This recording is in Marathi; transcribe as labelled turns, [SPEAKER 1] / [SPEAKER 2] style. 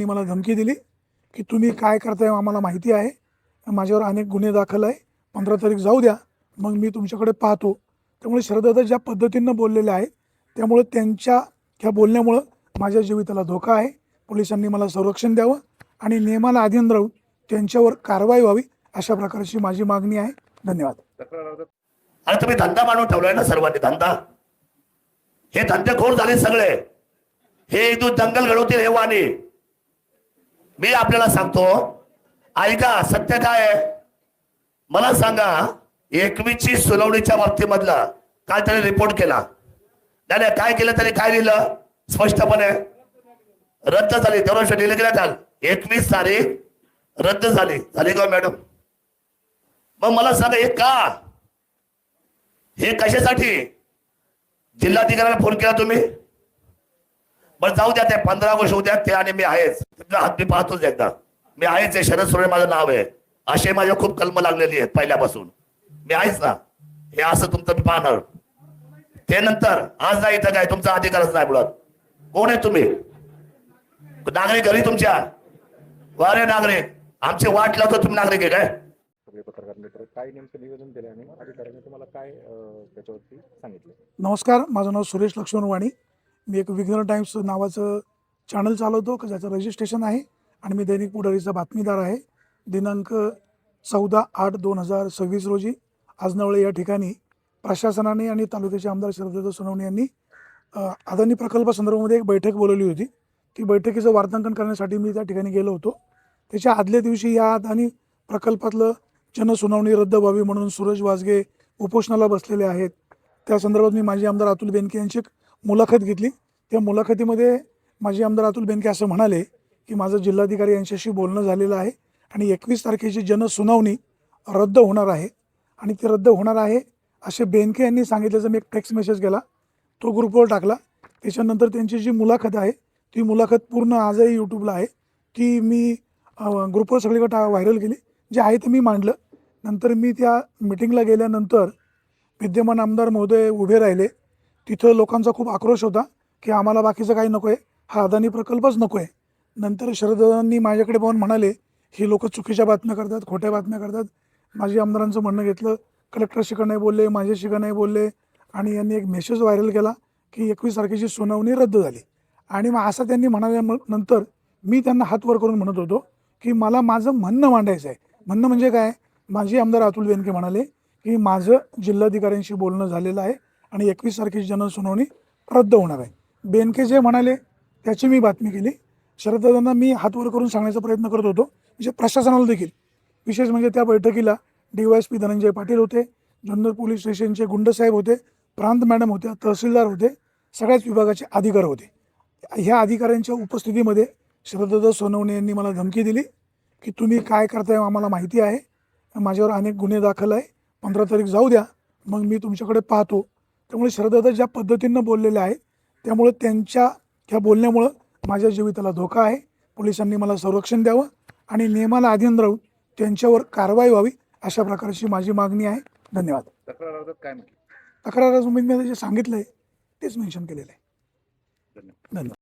[SPEAKER 1] पोलिसांनी मला धमकी दिली की तुम्ही काय करताय आम्हाला माहिती आहे, माझ्यावर अनेक गुन्हे दाखल आहे, 15 तारीख जाऊ द्या, मग मी तुमच्याकडे पाहतो. त्यामुळे शरददादा ज्या पद्धतीनं बोललेले आहेत त्यामुळे त्यांच्या ह्या बोलण्यामुळं माझ्या जीविताला धोका आहे. पोलिसांनी मला संरक्षण द्यावं आणि नियमाला अधीन राहून त्यांच्यावर कारवाई व्हावी अशा प्रकारची माझी मागणी आहे. धन्यवाद.
[SPEAKER 2] आणि तुम्ही धंदा मानून ठेवलाय ना सर्वांनी, धंदा. हे धंदेखोर झाले सगळे, हे एक दिवस दंगल घडवतील हे वाणी. मी आपल्याला सांगतो, ऐका, सत्य काय आहे मला सांगा. 21ची सुनावणीच्या बाबतीमधला काल त्याने रिपोर्ट केला. नाही काय केलं त्याने, काय लिहिलं स्पष्टपणे, रद्द झाली. दरवर्षी लिहिलं गेलं काल 21 तारीख रद्द झाली का मॅडम? मग मला सांगा हे का, हे कशासाठी? जिल्हाधिकाऱ्याला फोन केला तुम्ही? बरं जाऊ द्या, ते 15 ऑगस्ट उद्या ते, आणि मी आहेच. तुमचा हात मी पाहतोच एकदा, मी आहेच आहे. शरद सोडे माझं नाव आहे, असे माझ्या खूप कलम लागलेली आहेत पहिल्यापासून. मी आहेच ना. हे असं तुमचं मी पाहणार. ते नंतर आज नाही इथं काय तुमचा अधिकारच नाही बोलत. कोण आहे तुम्ही? नागरिक घरी तुमच्या? वारे नागरिक, आमचे वाट लावतो तुम्ही नागरिक आहे काय?
[SPEAKER 3] पत्रकार मित्र काय नेमकं निवेदन दिलं आणि अधिकाऱ्यांनी तुम्हाला काय त्याच्यावरती सांगितलं?
[SPEAKER 1] नमस्कार, माझं नाव सुरेश लक्ष्मण वाणी. मी एक विघ्न टाइम्स नावाचं चॅनल चालवतो, ज्याचं रजिस्ट्रेशन आहे, आणि मी दैनिक पुढारीचा बातमीदार आहे. दिनांक 14/8/2026 रोजी आजनवळे या ठिकाणी प्रशासनाने आणि तालुक्याचे आमदार शरददादा सोनवणे यांनी अदानी प्रकल्पासंदर्भामध्ये एक बैठक बोलवली होती. ती बैठकीचं वार्तांकन करण्यासाठी मी त्या ठिकाणी गेलो होतो. त्याच्या आदल्या दिवशी या अदानी प्रकल्पातलं जनसुनावणी रद्द व्हावी म्हणून सूरज वाजगे उपोषणाला बसलेले आहेत. त्या संदर्भात मी माजी आमदार अतुल बेनके यांची एक मुलाखत घेतली. त्या मुलाखतीमध्ये माजी आमदार अतुल बेनके असं म्हणाले की माझं जिल्हाधिकारी यांच्याशी बोलणं झालेलं आहे आणि 21 तारखेची जनसुनावणी रद्द होणार आहे, आणि ती रद्द होणार आहे असे बेनके यांनी सांगितल्याचा मी एक टेक्स्ट मेसेज केला, तो ग्रुपवर टाकला. त्याच्यानंतर त्यांची जी मुलाखत आहे ती मुलाखत पूर्ण आजही यूट्यूबला आहे. ती मी ग्रुपवर सगळीकडे व्हायरल केली. जे आहे ते मी मांडलं. नंतर मी त्या मिटिंगला गेल्यानंतर विद्यमान आमदार महोदय उभे राहिले. तिथं लोकांचा खूप आक्रोश होता की आम्हाला बाकीचं काही नको आहे, हा अदानी प्रकल्पच नको आहे. नंतर शरददादांनी माझ्याकडे पाहून म्हणाले ही लोक चुकीच्या बातम्या करतात, खोट्या बातम्या करतात. माझी आमदारांचं म्हणणं घेतलं, कलेक्टरशी का नाही बोलले, माझ्याशी का नाही बोलले, आणि यांनी एक मेसेज व्हायरल केला की 21 तारखेची सुनावणी रद्द झाली. आणि मग असं त्यांनी म्हणाल्यानंतर मी त्यांना हात वर करून म्हणत होतो की मला माझं म्हणणं मांडायचं आहे. म्हणणं म्हणजे काय? माजी आमदार अतुल बेनके म्हणाले की माझं जिल्हाधिकाऱ्यांशी बोलणं झालेलं आहे आणि 21 तारखेची जनसुनावणी रद्द होणार आहे. बेनके जे म्हणाले त्याची मी बातमी केली. शरददादांना मी हात वर करून सांगण्याचा प्रयत्न करत होतो, म्हणजे प्रशासनाला देखील. विशेष म्हणजे त्या बैठकीला DYSP धनंजय पाटील होते, जुन्नर पोलीस स्टेशनचे गुंडसाहेब होते, प्रांत मॅडम होत्या, तहसीलदार होते, सगळ्याच विभागाचे अधिकारी होते. ह्या अधिकाऱ्यांच्या उपस्थितीमध्ये शरददादा सोनवणे यांनी मला धमकी दिली की तुम्ही काय करताय आम्हाला माहिती आहे, माझ्यावर अनेक गुन्हे दाखल आहे, 15 तारीख जाऊ द्या, मग मी तुमच्याकडे पाहतो. त्यामुळे शरददादा ज्या पद्धतीनं बोललेले आहेत त्यामुळे त्यांच्या ह्या बोलण्यामुळं माझ्या जीविताला धोका आहे. पोलिसांनी मला संरक्षण द्यावं आणि नियमाला अधीन राहून त्यांच्यावर कारवाई व्हावी अशा प्रकारची माझी मागणी आहे. धन्यवाद.
[SPEAKER 3] तक्रार अर्जात काय म्हटलं?
[SPEAKER 1] तक्रार अर्जात मी जे सांगितलं आहे तेच मेन्शन केलेलं आहे.
[SPEAKER 3] धन्यवाद.
[SPEAKER 1] धन्यवाद.